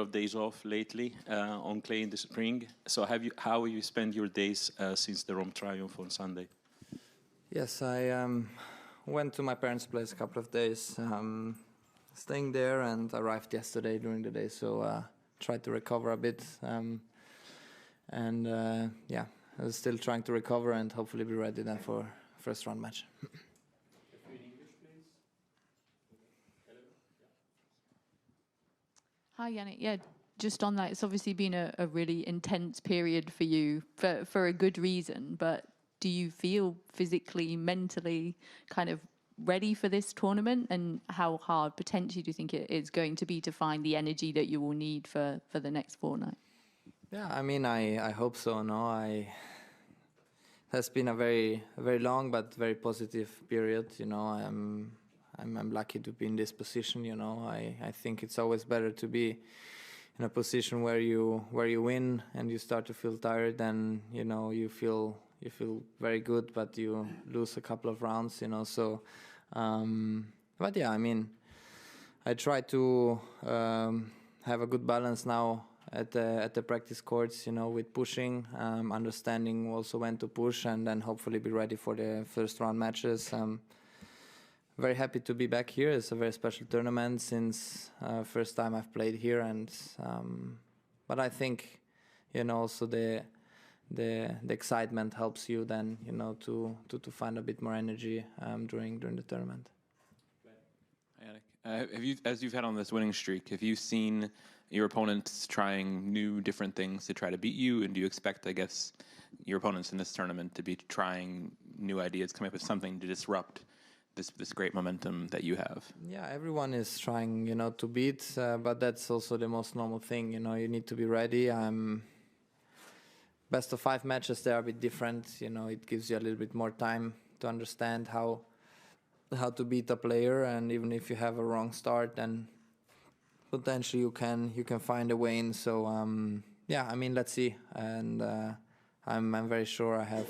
of days off lately on clay in the spring. So how have you spent your days since the Rome triumph on Sunday? Yes, I went to my parents' place a couple of days, staying there, and arrived yesterday during the day. So tried to recover a bit, yeah, I was still trying to recover and hopefully be ready then for first round match. Hi, Jannik. Yeah, just on that, it's obviously been a really intense period for you for a good reason, but do you feel physically, mentally kind of ready for this tournament? And how hard potentially do you think it is going to be to find the energy that you will need for the next fortnight? Yeah, I mean, I hope so. No, it has been a very long but very positive period. You know, I'm lucky to be in this position. You know, I think it's always better to be in a position where you win and you start to feel tired, than you feel very good but you lose a couple of rounds. You know, so but yeah, I mean, I try to have a good balance now at the practice courts, you know, with pushing, understanding also when to push, and then hopefully be ready for the first round matches. Very happy to be back here. It's a very special tournament since first time I've played here, and but I think, you know, also the excitement helps you then, you know, to find a bit more energy during the tournament. Jannik, as you've had on this winning streak, have you seen your opponents trying new, different things to try to beat you? And do you expect, I guess, your opponents in this tournament to be trying new ideas, coming up with something to disrupt this great momentum that you have? Yeah, everyone is trying, you know, to beat, but that's also the most normal thing. You know, you need to be ready. Best of 5 matches, they are a bit different. You know, it gives you a little bit more time to understand how to beat a player, and even if you have a wrong start, then potentially you can find a way in. So yeah, I mean, let's see, and I'm very sure I have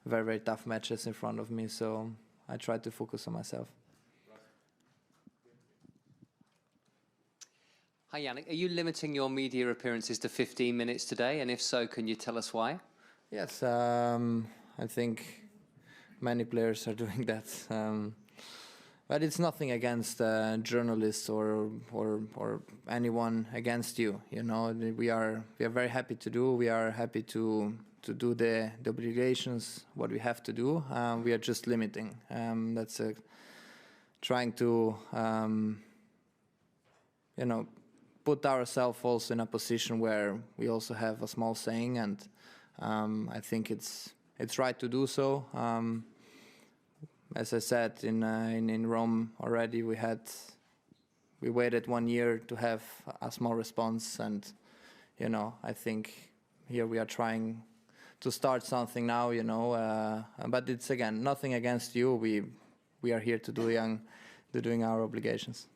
very tough matches in front of me, so I try to focus on myself. Hi Jannik, are you limiting your media appearances to 15 minutes today, and if so, can you tell us why? Yes, I think many players are doing that. But it's nothing against journalists or anyone against you. You know, we are very happy to do. We are happy to do the obligations, what we have to do. We are just limiting. That's trying to you know, put ourselves also in a position where we also have a small saying, and I think it's right to do so. As I said, in Rome already, we waited 1 year to have a small response, and you know, I think here we are trying to start something now, you know, but it's again nothing against you. We are here to doing our obligations.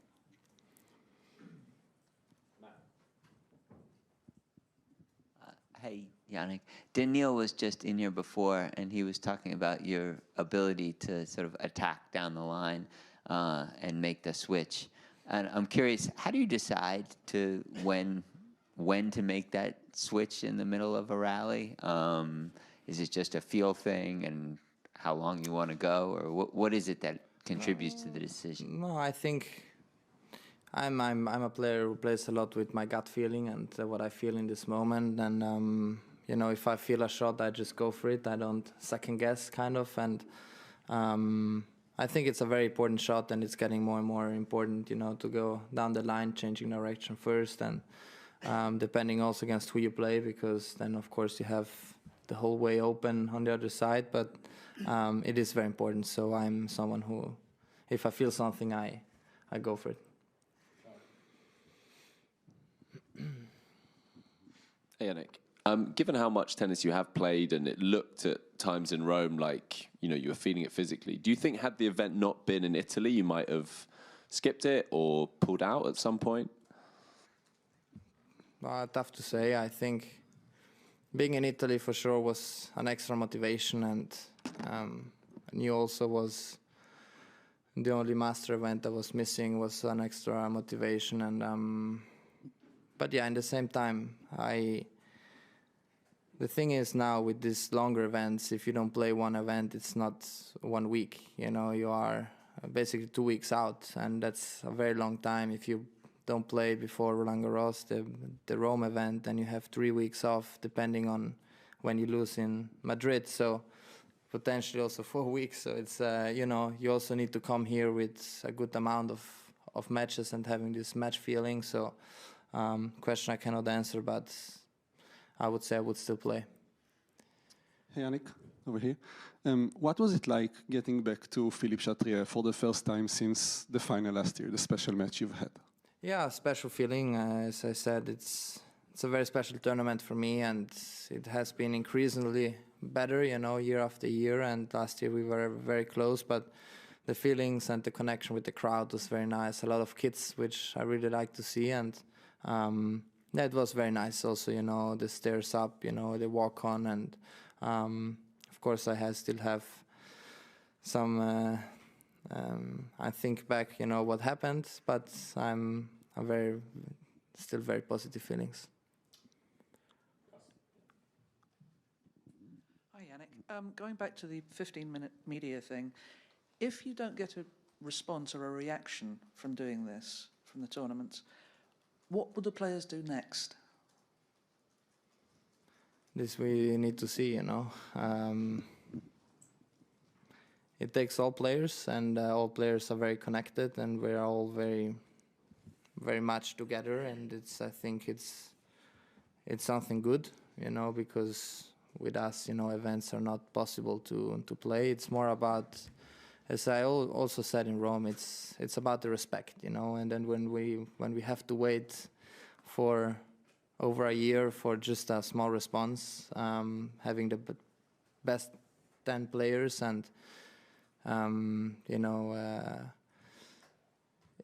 Hey, Jannik. Daniil was just in here before, and he was talking about your ability to sort of attack down the line and make the switch. And I'm curious, how do you decide to when to make that switch in the middle of a rally? Is it just a feel thing, and how long you want to go, or what is it that contributes to the decision? No, I think I'm a player who plays a lot with my gut feeling and what I feel in this moment. And you know, if I feel a shot, I just go for it. I don't second guess, kind of. And I think it's a very important shot, and it's getting more and more important, you know, to go down the line, changing direction first, and depending also against who you play, because then of course you have the whole way open on the other side. But it is very important. So I'm someone who, if I feel something, I go for it. Hey, Jannik. Given how much tennis you have played, and it looked at times in Rome like, you know, you were feeling it physically, do you think had the event not been in Italy, you might have skipped it or pulled out at some point? Tough to say. I think being in Italy for sure was an extra motivation, and you also was the only master event I was missing, was an extra motivation. And but yeah, in the same time, the thing is now with these longer events, if you don't play one event, it's not 1 week. You know, you are basically 2 weeks out, and that's a very long time. If you don't play before Roland Garros, the Rome event, then you have 3 weeks off, depending on when you lose in Madrid. So potentially also 4 weeks. So it's you know, you also need to come here with a good amount of matches and having this match feeling. So question I cannot answer, but I would say I would still play. Hey, Jannik, over here. What was it like getting back to Philippe Chatrier for the first time since the final last year, the special match you've had? Yeah, a special feeling. As I said, it's a very special tournament for me, and it has been increasingly better, you know, year after year. And last year we were very close, but the feelings and the connection with the crowd was very nice. A lot of kids, which I really like to see, and yeah, it was very nice. Also, you know, the stairs up, you know, the walk on, and of course I still have some. I think back, you know, what happened, but I'm still very positive feelings. Hi, Jannik. Going back to the 15-minute media thing, if you don't get a response or a reaction from doing this, from the tournaments, what would the players do next? This we need to see, you know. It takes all players, and all players are very connected, and we're all very, very much together. And I think it's something good, you know, because with us, you know, events are not possible to play. It's more about, as I also said in Rome, it's about the respect, you know. And then when we have to wait for over a year for just a small response, having the best 10 players, and you know,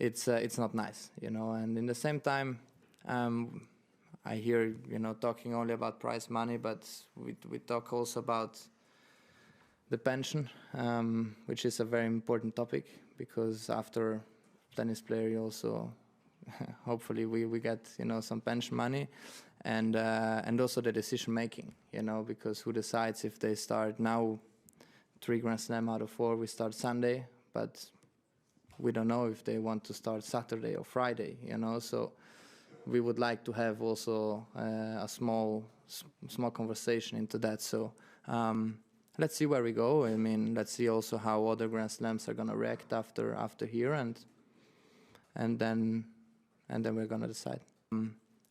it's not nice, you know. And in the same time, I hear, you know, talking only about prize money, but we talk also about the pension, which is a very important topic, because after tennis player, you also hopefully we get, you know, some pension money, and also the decision making, you know, because who decides if they start now? 3 Grand Slam out of 4 we start Sunday, but we don't know if they want to start Saturday or Friday, you know. So we would like to have also a small conversation into that. So let's see where we go. I mean, let's see also how other Grand Slams are going to react after here, and then we're going to decide.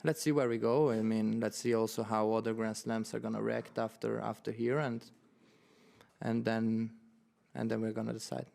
Let's see where we go. I mean, let's see also how other Grand Slams are going to react after here, and then we're going to decide.